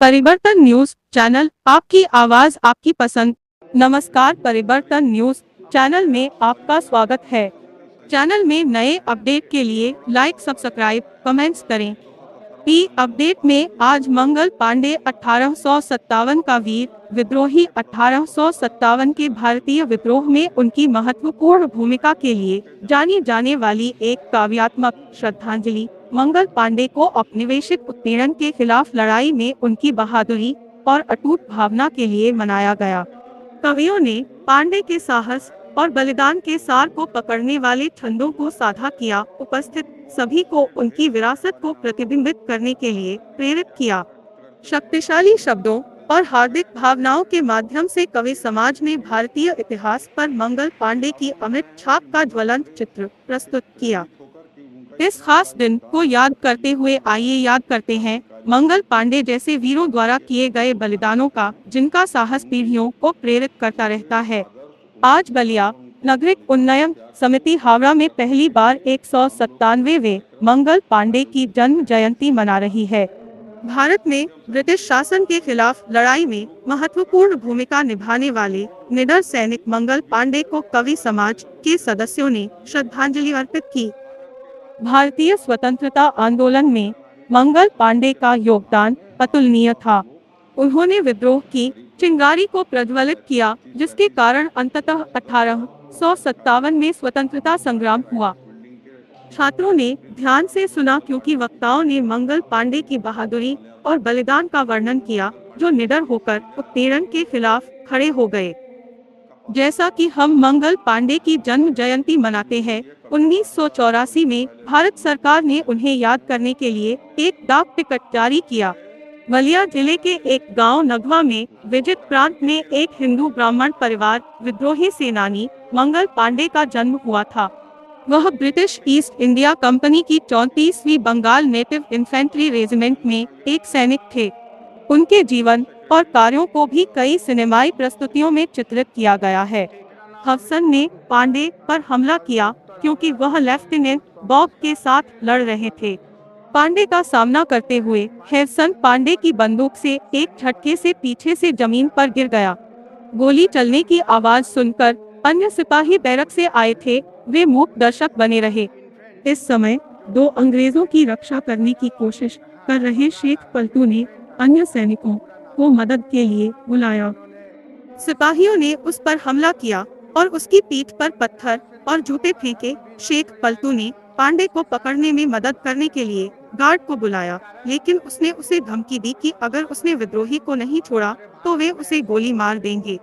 परिवर्तन news channel, आपकी आवाज आपकी पसंद। नमस्कार, परिवर्तन न्यूज चैनल में आपका स्वागत है। चैनल में नए अपडेट के लिए लाइक, सब्सक्राइब, कमेंट्स करें। पी अपडेट में आज मंगल पांडे 1857 का वीर विद्रोही। 1857 के भारतीय विद्रोह में उनकी महत्वपूर्ण भूमिका के लिए जानी जाने वाली एक काव्यात्मक श्रद्धांजलि मंगल पांडे को औपनिवेशिक उत्पीड़न के खिलाफ लड़ाई में उनकी बहादुरी और अटूट भावना के लिए मनाया गया। कवियों ने पांडे के साहस और बलिदान के सार को पकड़ने वाले छंदों को साझा किया, उपस्थित सभी को उनकी विरासत को प्रतिबिंबित करने के लिए प्रेरित किया। शक्तिशाली शब्दों और हार्दिक भावनाओं के माध्यम से कवि समाज ने भारतीय इतिहास पर मंगल पांडे की अमिट छाप का ज्वलंत चित्र प्रस्तुत किया। इस खास दिन को याद करते हुए आइए याद करते हैं मंगल पांडे जैसे वीरों द्वारा किए गए बलिदानों का, जिनका साहस पीढ़ियों को प्रेरित करता रहता है। आज बलिया नागरिक उन्नयन समिति हावड़ा में पहली बार 197वें मंगल पांडे की जन्म जयंती मना रही है। भारत में ब्रिटिश शासन के खिलाफ लड़ाई में महत्वपूर्ण भूमिका निभाने वाले निडर सैनिक मंगल पांडे को कवि समाज के सदस्यों ने श्रद्धांजलि अर्पित की। भारतीय स्वतंत्रता आंदोलन में मंगल पांडे का योगदान अतुलनीय था। उन्होंने विद्रोह की चिंगारी को प्रज्वलित किया, जिसके कारण अंततः 1857 में स्वतंत्रता संग्राम हुआ। छात्रों ने ध्यान से सुना क्योंकि वक्ताओं ने मंगल पांडे की बहादुरी और बलिदान का वर्णन किया, जो निडर होकर उत्पीड़न के खिलाफ खड़े हो गए। जैसा कि हम मंगल पांडे की जन्म जयंती मनाते हैं, 1984 में भारत सरकार ने उन्हें याद करने के लिए एक डाक टिकट जारी किया। बलिया जिले के एक गांव नगवा में विजित प्रांत में एक हिंदू ब्राह्मण परिवार विद्रोही सेनानी मंगल पांडे का जन्म हुआ था। वह ब्रिटिश ईस्ट इंडिया कंपनी की 34वीं बंगाल नेटिव इन्फेंट्री रेजिमेंट में एक सैनिक थे। उनके जीवन और कार्यों को भी कई सिनेमाई प्रस्तुतियों में चित्रित किया गया है। हफसन ने पांडे पर हमला किया क्योंकि वह लेफ्टिनेंट बॉब के साथ लड़ रहे थे। पांडे का सामना करते हुए हेवसन पांडे की बंदूक से एक झटके से पीछे से जमीन पर गिर गया। गोली चलने की आवाज सुनकर अन्य सिपाही बैरक से आए थे। वे मूक दर्शक बने रहे। इस समय दो अंग्रेजों की रक्षा करने की कोशिश कर रहे शेख पलटू ने अन्य सैनिकों को मदद के लिए बुलाया। सिपाहियों ने उस पर हमला किया और उसकी पीठ पर पत्थर और जूते फेंके। शेख पलटू ने पांडे को पकड़ने में मदद करने के लिए गार्ड को बुलाया, लेकिन उसने उसे धमकी दी कि अगर उसने विद्रोही को नहीं छोड़ा तो वे उसे गोली मार देंगे।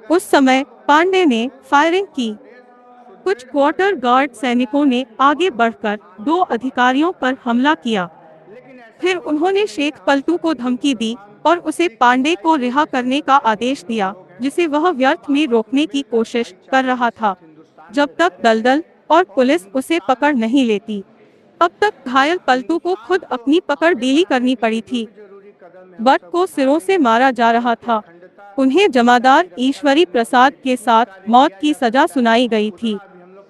उस समय पांडे ने फायरिंग की। कुछ क्वार्टर गार्ड सैनिकों ने आगे बढ़कर दो अधिकारियों पर हमला किया। फिर उन्होंने शेख पलटू को धमकी दी और उसे पांडे को रिहा करने का आदेश दिया, जिसे वह व्यर्थ में रोकने की कोशिश कर रहा था, जब तक दलदल और पुलिस उसे पकड़ नहीं लेती। अब तक घायल पलटू को खुद अपनी पकड़ ढीली करनी पड़ी थी। बट को सिरों से मारा जा रहा था। उन्हें जमादार ईश्वरी प्रसाद के साथ मौत की सजा सुनाई गई थी।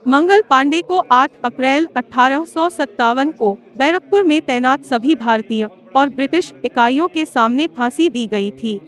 मंगल पांडे को 8 अप्रैल 1857 को बैरकपुर में तैनात सभी भारतीय और ब्रिटिश इकाइयों के सामने फांसी दी गई थी।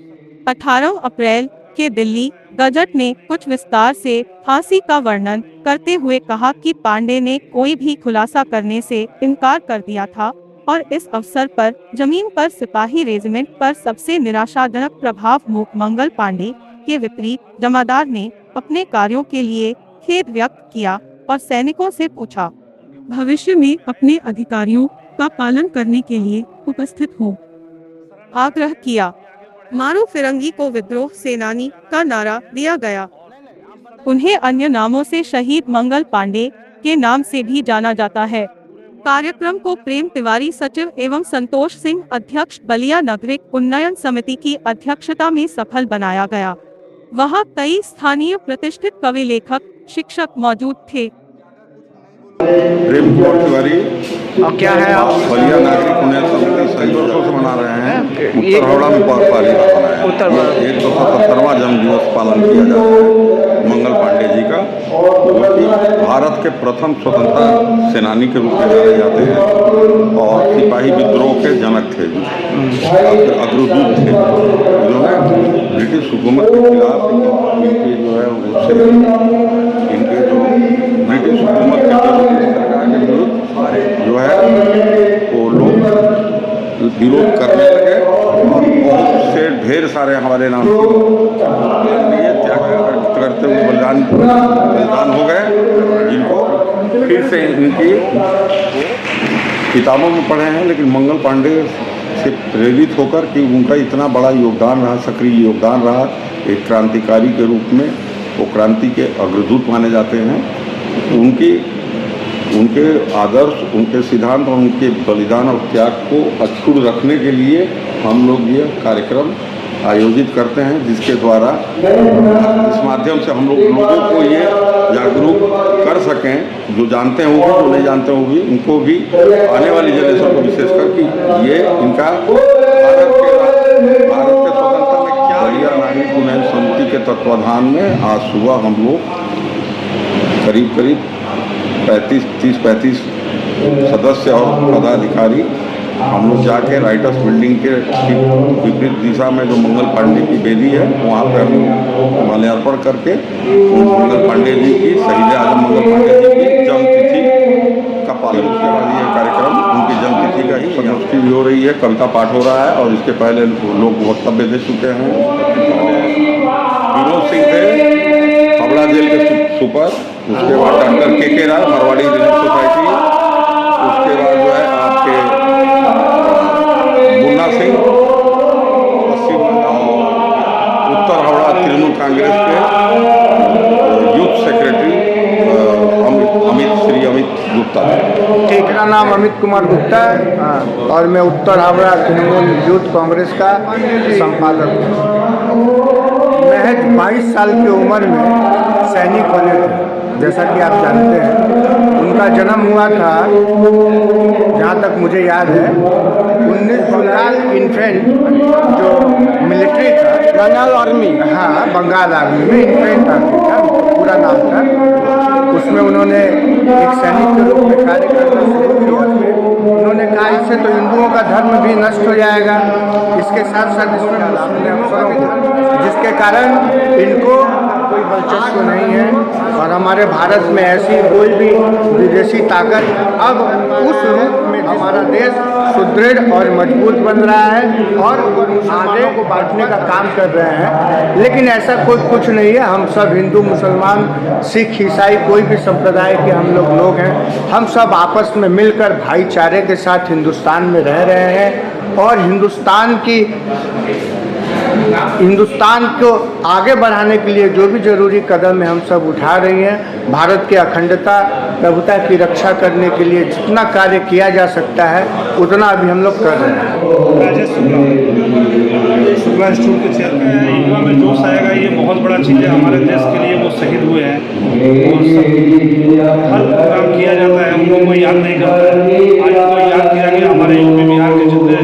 18 अप्रैल के दिल्ली गजट ने कुछ विस्तार से फांसी का वर्णन करते हुए कहा कि पांडे ने कोई भी खुलासा करने से इनकार कर दिया था और इस अवसर पर जमीन पर सिपाही रेजिमेंट पर सबसे निराशाजनक प्रभाव मंगल पांडे के विपरीत जमादार ने अपने कार्यों के लिए खेद व्यक्त किया और सैनिकों से पूछा भविष्य में अपने अधिकारियों का पालन करने के लिए उपस्थित हो। आग्रह किया। मारो फिरंगी को विद्रोह सेनानी का नारा दिया गया। उन्हें अन्य नामों से शहीद मंगल पांडे के नाम से भी जाना जाता है। कार्यक्रम को प्रेम तिवारी सचिव एवं संतोष सिंह अध्यक्ष बलिया नागरिक उन्नयन समिति की अध्यक्षता में सफल बनाया गया। वहां कई स्थानीय प्रतिष्ठित कवि, लेखक, शिक्षक मौजूद थे। प्रेम कुमार तिवारी और क्या है आप बलिया नागरिक उन्नयन समिति सही वर्षों से मना रहे हैं। ये- उत्तर हावड़ा में पाली मनाया उत्तर ये 177वां जन्म दिवस पालन किया जा रहा है मंगल पांडे जी का, जो कि भारत के प्रथम स्वतंत्रता सेनानी के रूप में जाने जाते हैं और सिपाही विद्रोह के जनक थे, अग्रदूत थे। इन्होंने ब्रिटिश हुकूमत के खिलाफ इनके जो है उससे इनके जो ब्रिटिश हुकूमत के सरकार के विरुद्ध जो है वो लोग विरोध करने लगे और बहुत से ढेर सारे हमारे नाम लिए त्याग करते हुए बलिदान हो गए, जिनको फिर से इनकी किताबों में पढ़े हैं। लेकिन मंगल पांडे से प्रेरित होकर कि उनका इतना बड़ा योगदान रहा, सक्रिय योगदान रहा, एक क्रांतिकारी के रूप में वो क्रांति के अग्रदूत माने जाते हैं। उनके आदर्श, उनके सिद्धांत और उनके बलिदान और त्याग को अक्षुण्ण रखने के लिए हम लोग ये कार्यक्रम आयोजित करते हैं, जिसके द्वारा इस माध्यम से हम लोगों को ये जागरूक कर सकें, जो जानते हैं वो भी, जो नहीं जानते हैं वो भी, उनको भी, आने वाली जनरेशन को विशेषकर कि ये इनका भारत के स्वतंत्रता में क्या बलिया नागरिक उन्नयन समिति के तत्वाधान में आज सुबह हम लोग करीब 30-35 सदस्य और पदाधिकारी हम लोग जाके राइटर्स बिल्डिंग के विपरीत दिशा में जो मंगल पांडे की बेदी है वहाँ पर हम माल्यार्पण करके मंगल पांडे जी की, शहीद आजम मंगल पांडे जी की जन्मतिथि का पालन। उसके बाद ये कार्यक्रम उनकी जन्मतिथि का ही संगोष्ठी भी हो रही है, कविता पाठ हो रहा है और इसके पहले लोग वक्तव्य दे चुके हैं। विनोद सिंह थे हावड़ा जेल के सुपर, उसके बाद डॉक्टर के राय मारवाड़ी रिलीफ सोसाइटी, उसके बाद जो है आपके मुन्ना सिंह पश्चिम उत्तर हावड़ा तृणमूल कांग्रेस के यूथ सेक्रेटरी अमित गुप्ता। ठीक, मेरा नाम अमित कुमार गुप्ता है और मैं उत्तर हावड़ा तृणमूल यूथ कांग्रेस का संपादक हूँ। महज 22 साल की उम्र में सैनिक बने थे, जैसा कि आप जानते हैं। उनका जन्म हुआ था, जहाँ तक मुझे याद है, 19 बंगाल इन्फेंट जो मिलिट्री था, बंगाल आर्मी, हाँ बंगाल आर्मी में इन्फेंट आर्मी था, पूरा नाम था। उसमें उन्होंने एक सैनिक के रूप में कार्य करना शुरू किया। उन्होंने कहा इससे तो हिंदुओं का धर्म भी नष्ट हो जाएगा, इसके साथ साथ इसमें मुस्लिम अफसरों को, जिसके कारण इनको कोई दिलचस्प नहीं है। और हमारे भारत में ऐसी कोई भी विदेशी ताकत अब उस रूप में हमारा देश सुदृढ़ और मजबूत बन रहा है और आगे को बांटने का काम कर रहे हैं। लेकिन ऐसा कोई कुछ नहीं है। हम सब हिंदू, मुसलमान, सिख, ईसाई, कोई भी संप्रदाय के हम लोग हैं। हम सब आपस में मिलकर भाईचारे के साथ हिंदुस्तान में रह रहे हैं और हिंदुस्तान को आगे बढ़ाने के लिए जो भी जरूरी कदम है हम सब उठा रही हैं। भारत की अखंडता, प्रभुता की रक्षा करने के लिए जितना कार्य किया जा सकता है उतना अभी हम लोग कर रहे हैं। राजेश शुक्ला स्टोर के चेयरमैन हैं। युवा में जोश आएगा, ये बहुत बड़ा चीज़ है हमारे देश के लिए। वो शहीद हुए हैं और हर प्रोग्राम किया जाता है, उनको कोई याद नहीं करता है। आज उनको याद किया गया। हमारे यूपी बिहार के जितने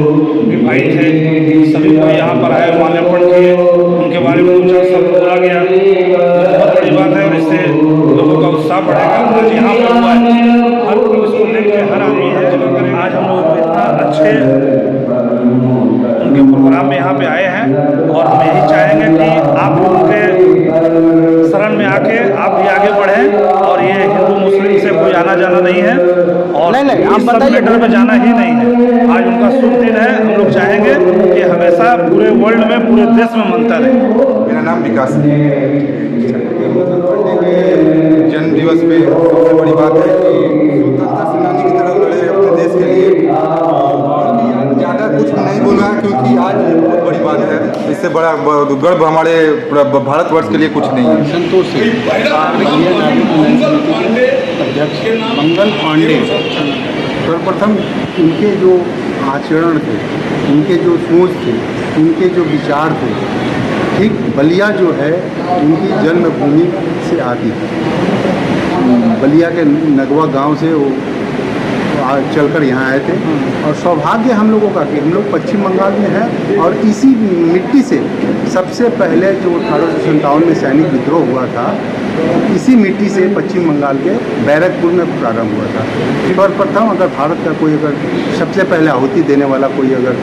भी भाई थे सभी को यहाँ पर आए, माल्यार्पण किए, उनके बारे में कुछ सब बोला गया। बहुत बड़ी बात है और इससे लोगों का उत्साह बढ़ेगा। आज यहाँ पर हुआ है, हर कोई इसको लेकर हर आदमी है जगह करेगा। आज हम लोग इतना अच्छे उनके प्रोग्राम में यहाँ पे आए हैं और हम यही चाहेंगे कि आप उनके शरण में आके आप भी आगे बढ़ें। और ये हिंदू मुस्लिम से कोई आना जाना नहीं है और नहीं, आप मैटर में जाना ही नहीं है। आज उनका शुभ दिन है। हम लोग चाहेंगे कि हमेशा पूरे वर्ल्ड में, पूरे देश में मनता रहे। मेरा नाम विकास है। जन्म दिवस पे सबसे बड़ी बात है कि स्वतंत्रता सेनानी की तरह लड़े अपने देश के लिए। ज़्यादा कुछ नहीं बोलना है क्योंकि आज बहुत बड़ी बात है। इससे बड़ा गर्व हमारे भारतवर्ष के लिए कुछ नहीं है। संतोष अध्यक्ष मंगल पांडे सर्वप्रथम उनके जो आचरण थे, उनके जो सोच थे, उनके जो विचार थे, ठीक बलिया जो है उनकी जन्मभूमि से आती है। बलिया के नगवा गांव से वो चलकर यहाँ आए थे। और सौभाग्य हम लोगों का कि हम लोग पश्चिम बंगाल में हैं और इसी मिट्टी से सबसे पहले जो 1857 में सैनिक विद्रोह हुआ था, इसी मिट्टी से पश्चिम बंगाल के बैरकपुर में प्रारंभ हुआ था। सर्वप्रथम अगर भारत का कोई अगर सबसे पहले आहुति देने वाला कोई अगर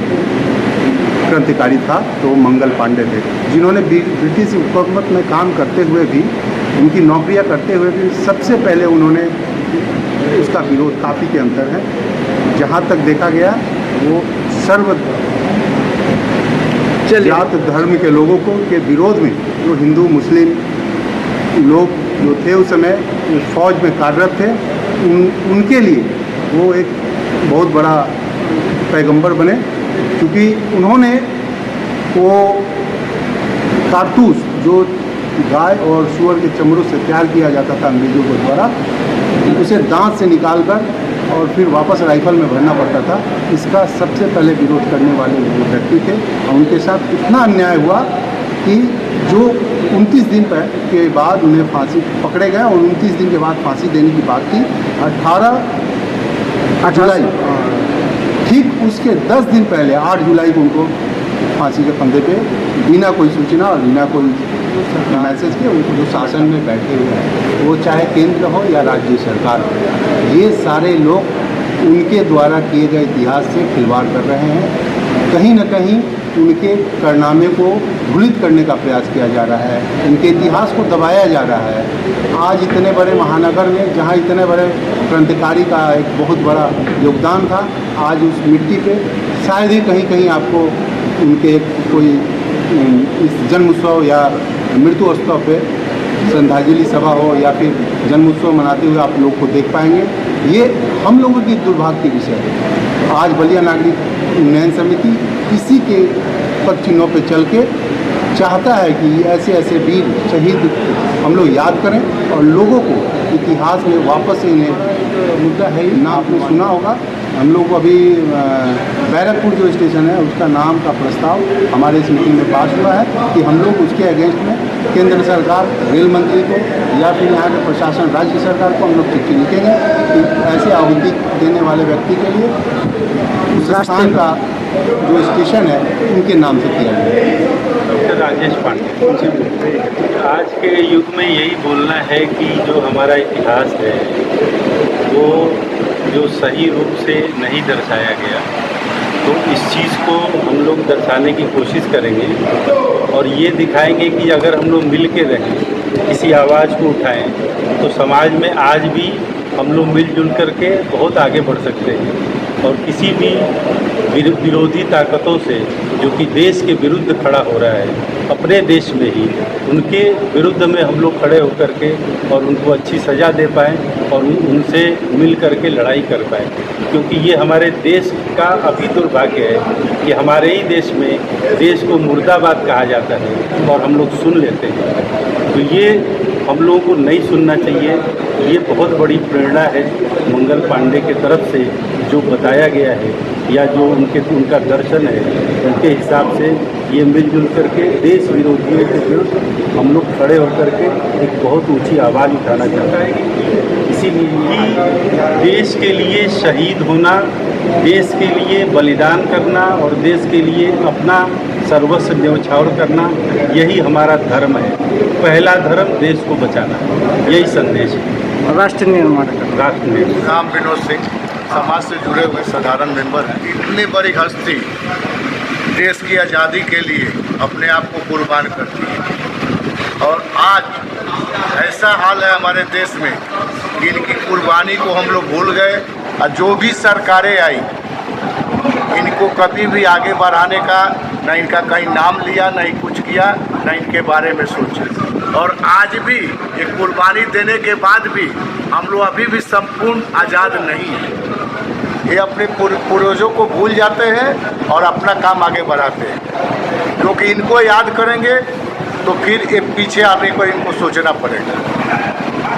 क्रांतिकारी था तो मंगल पांडे थे, जिन्होंने ब्रिटिश हुकूमत में काम करते हुए भी, उनकी नौकरियां करते हुए भी सबसे पहले उन्होंने उसका विरोध, काफ़ी के अंतर है, जहाँ तक देखा गया वो सर्व जात धर्म के लोगों को के विरोध में, जो हिंदू मुस्लिम लोग जो थे उस समय फौज में कार्यरत थे, उनके लिए वो एक बहुत बड़ा पैगंबर बने, क्योंकि उन्होंने वो कारतूस जो गाय और सूअर के चमड़ों से तैयार किया जाता था अंग्रेजों के द्वारा, उसे दांत से निकालकर और फिर वापस राइफल में भरना पड़ता था, इसका सबसे पहले विरोध करने वाले वो व्यक्ति थे। और उनके साथ इतना अन्याय हुआ कि जो 29 दिन के बाद उन्हें फांसी पकड़े गए और 29 दिन के बाद फांसी देने की बात थी। 18 जुलाई, ठीक उसके 10 दिन पहले 8 जुलाई को उनको फांसी के फंदे पे बिना कोई सूचना और बिना कोई मैसेज के उनको जो शासन में बैठे हुए हैं, वो चाहे केंद्र हो या राज्य सरकार हो, ये सारे लोग उनके द्वारा किए गए इतिहास से खिलवाड़ कर रहे हैं। कहीं न कहीं उनके कारनामे को घुलित करने का प्रयास किया जा रहा है, उनके इतिहास को दबाया जा रहा है। आज इतने बड़े महानगर में जहाँ इतने बड़े क्रांतिकारी का एक बहुत बड़ा योगदान था, आज उस मिट्टी पे शायद ही कहीं कहीं आपको उनके कोई इस जन्मोत्सव या मृत्यु उत्सव पे श्रद्धांजलि सभा हो या फिर जन्मोत्सव मनाते हुए आप लोग को देख पाएंगे। ये हम लोगों की दुर्भाग्य की विषय है। आज बलिया नागरिक उन्नयन समिति इसी के पद चिन्हों पर चल के चाहता है कि ऐसे ऐसे वीर शहीद हम लोग याद करें और लोगों को इतिहास में वापस इन्हें मुद्दा है ना, आपने सुना होगा, हम लोग को अभी बैरकपुर जो स्टेशन है उसका नाम का प्रस्ताव हमारे इस मीटिंग में पास हुआ है कि हम लोग उसके अगेंस्ट में केंद्र सरकार, रेल मंत्री को या फिर यहाँ के प्रशासन, राज्य सरकार को हम लोग चिट्ठी लिखेंगे कि ऐसे आहुति देने वाले व्यक्ति के लिए उस स्थान का जो स्टेशन है उनके नाम से किया जाए। डॉक्टर राजेश पांडे, आज के युग में यही बोलना है कि जो हमारा इतिहास है वो जो सही रूप से नहीं दर्शाया गया, तो इस चीज़ को हम लोग दर्शाने की कोशिश करेंगे और ये दिखाएंगे कि अगर हम लोग मिल के रहें, किसी आवाज़ को उठाएं, तो समाज में आज भी हम लोग मिलजुल करके बहुत आगे बढ़ सकते हैं और किसी भी विरोधी ताकतों से जो कि देश के विरुद्ध खड़ा हो रहा है, अपने देश में ही उनके विरुद्ध में हम लोग खड़े होकर के और उनको अच्छी सज़ा दे पाएँ और उनसे मिल करके लड़ाई कर पाएँ, क्योंकि ये हमारे देश का अभी दुर्भाग्य है कि हमारे ही देश में देश को मुर्दाबाद कहा जाता है और हम लोग सुन लेते हैं। तो ये हम लोगों को नहीं सुनना चाहिए। ये बहुत बड़ी प्रेरणा है मंगल पांडे के तरफ से जो बताया गया है या जो उनका दर्शन है, उनके हिसाब से ये मिलजुल करके देश विरोधियों के विरुद्ध हम लोग खड़े होकर के एक बहुत ऊंची आवाज़ उठाना चाहते हैं। इसीलिए देश के लिए शहीद होना, देश के लिए बलिदान करना और देश के लिए अपना सर्वस्व न्यौछावर करना, यही हमारा धर्म है। पहला धर्म देश को बचाना, यही संदेश है। राष्ट्र निर्माण करना। राष्ट्र निर्माण। नाम विनोद सिंह, समाज से जुड़े हुए साधारण मेंबर हैं। इतनी बड़ी हस्ती देश की आज़ादी के लिए अपने आप को कुर्बान करती है और आज ऐसा हाल है हमारे देश में कि इनकी कुर्बानी को हम लोग भूल गए और जो भी सरकारें आई इनको कभी भी आगे बढ़ाने का न इनका कहीं नाम लिया, न ही कुछ किया, न इनके बारे में सोचा। और आज भी ये कुर्बानी देने के बाद भी हम लोग अभी भी संपूर्ण आज़ाद नहीं हैं। ये अपने पूर्वजों को भूल जाते हैं और अपना काम आगे बढ़ाते हैं, क्योंकि इनको याद करेंगे तो फिर ये पीछे आने को इनको सोचना पड़ेगा,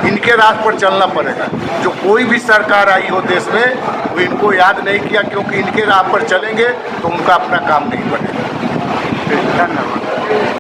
इनके राह पर चलना पड़ेगा। जो कोई भी सरकार आई हो देश में वो इनको याद नहीं किया, क्योंकि इनके राह पर चलेंगे तो उनका अपना काम नहीं बनेगा। धन्यवाद।